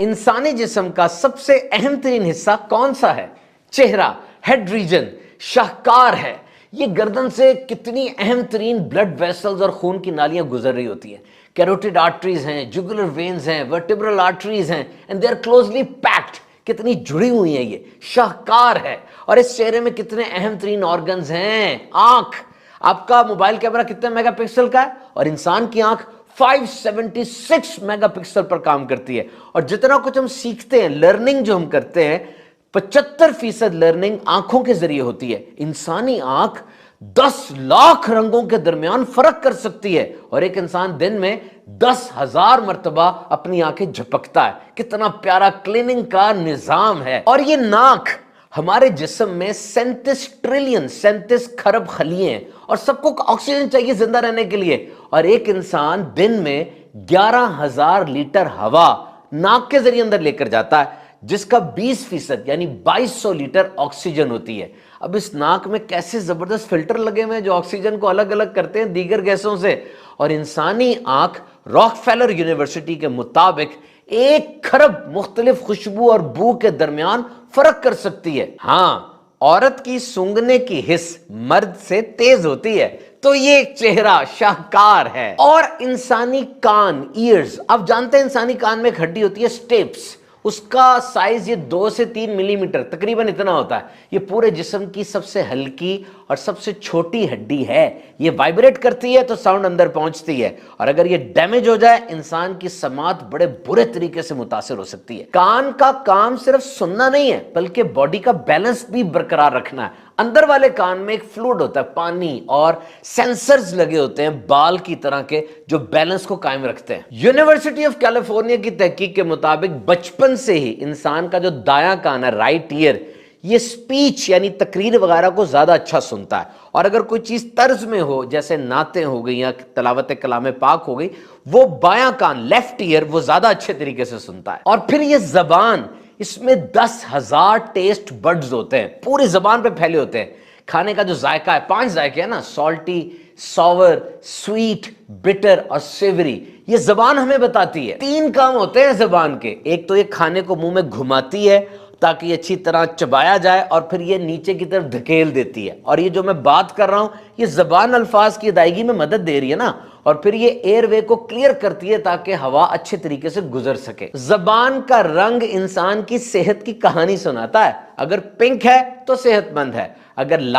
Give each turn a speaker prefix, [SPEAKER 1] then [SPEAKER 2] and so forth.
[SPEAKER 1] इंसानी जिस्म का सबसे अहम तरीन हिस्सा कौन सा है? चेहरा, हेड रीजन, शाहकार है। ये गर्दन से कितनी अहम तरीन ब्लड वेसल्स और खून की नालियां गुजर रही होती हैं। कैरोटिड आर्टरीज हैं, जुगुलर वेन्स हैं, वर्टिब्रल आर्टरीज हैं, and they are closely packed. कितनी जुड़ी हुई हैं, ये शाहकार है। और इस चेहरे में कितने अहम तरीन ऑर्गन्स हैं। आंख, आपका मोबाइल कैमरा कितने मेगापिक्सल का है और इंसान की आंख 576 मेगापिक्सल पर काम करती है। और जितना कुछ हम सीखते हैं, लर्निंग जो हम करते हैं, 75% लर्निंग आंखों के जरिए होती है। इंसानी आंख 10 लाख रंगों के दरमियान फर्क कर सकती है और एक इंसान दिन में 10,000 मर्तबा अपनी आंखें झपकता है। कितना प्यारा क्लीनिंग का निजाम है। और ये नाक, हमारे जिस्म में 37 खरब खलिए हैं और सबको ऑक्सीजन चाहिए जिंदा रहने के लिए। और एक इंसान दिन में 11,000 लीटर हवा नाक के जरिए अंदर लेकर जाता है, जिसका 20% यानी 2200 लीटर ऑक्सीजन होती है। अब इस नाक में कैसे जबरदस्त फिल्टर लगे हुए हैं जो ऑक्सीजन को अलग अलग करते हैं दीगर गैसों से। और इंसानी आंख रॉकफेलर यूनिवर्सिटी के मुताबिक 1 खरब मुख्तलिफ खुशबू और बू के दरमियान फर्क कर सकती है। हाँ, औरत की सूंघने की हिस्स मर्द से तेज होती है, तो ये चेहरा शाहकार है। और इंसानी कान, ईयर्स, आप जानते हैं इंसानी कान में एक हड्डी होती है स्टेप्स, उसका साइज ये 2 से 3 मिलीमीटर तकरीबन इतना होता है। ये पूरे जिस्म की सबसे हल्की और सबसे छोटी हड्डी है। ये वाइब्रेट करती है तो साउंड अंदर पहुंचती है, और अगर ये डैमेज हो जाए इंसान की समात बड़े बुरे तरीके से मुतासिर हो सकती है। कान का काम सिर्फ सुनना नहीं है बल्कि बॉडी का बैलेंस भी बरकरार रखना है। अंदर वाले कान में एक फ्लूइड होता है, पानी, और सेंसर्स लगे होते हैं बाल की तरह के जो बैलेंस को कायम रखते हैं। यूनिवर्सिटी ऑफ कैलिफोर्निया की तहकीक के मुताबिक बचपन से ही इंसान का जो दायां कान है, राइट ईयर, ये स्पीच यानी तकरीर वगैरह को ज्यादा अच्छा सुनता है। और अगर कोई चीज तर्ज में हो, जैसे नातें हो गई या तलावत कलाम पाक हो गई, वो बायां कान, लेफ्ट ईयर, वो ज्यादा अच्छे तरीके से सुनता है। और फिर ये जबान, इसमें 10,000 टेस्ट बड्स होते हैं, पूरी जबान पे फैले होते हैं। खाने का जो जायका है, 5 जायके हैं ना, सॉल्टी, सॉवर, स्वीट, बिटर और सेवरी, ये जबान हमें बताती है। 3 काम होते हैं जबान के। एक तो ये खाने को मुंह में घुमाती है ताकि अच्छी तरह चबाया जाए, और फिर ये नीचे की तरफ धकेल देती है। और ये जो मैं बात कर रहा हूं, ये जबान अल्फाज की अदायगी में मदद दे रही है ना। और फिर ये एयरवे को क्लियर करती है ताकि हवा अच्छे तरीके से गुजर सके। जबान का रंग इंसान की सेहत की कहानी सुनाता है। अगर पिंक है तो सेहतमंद है, अगर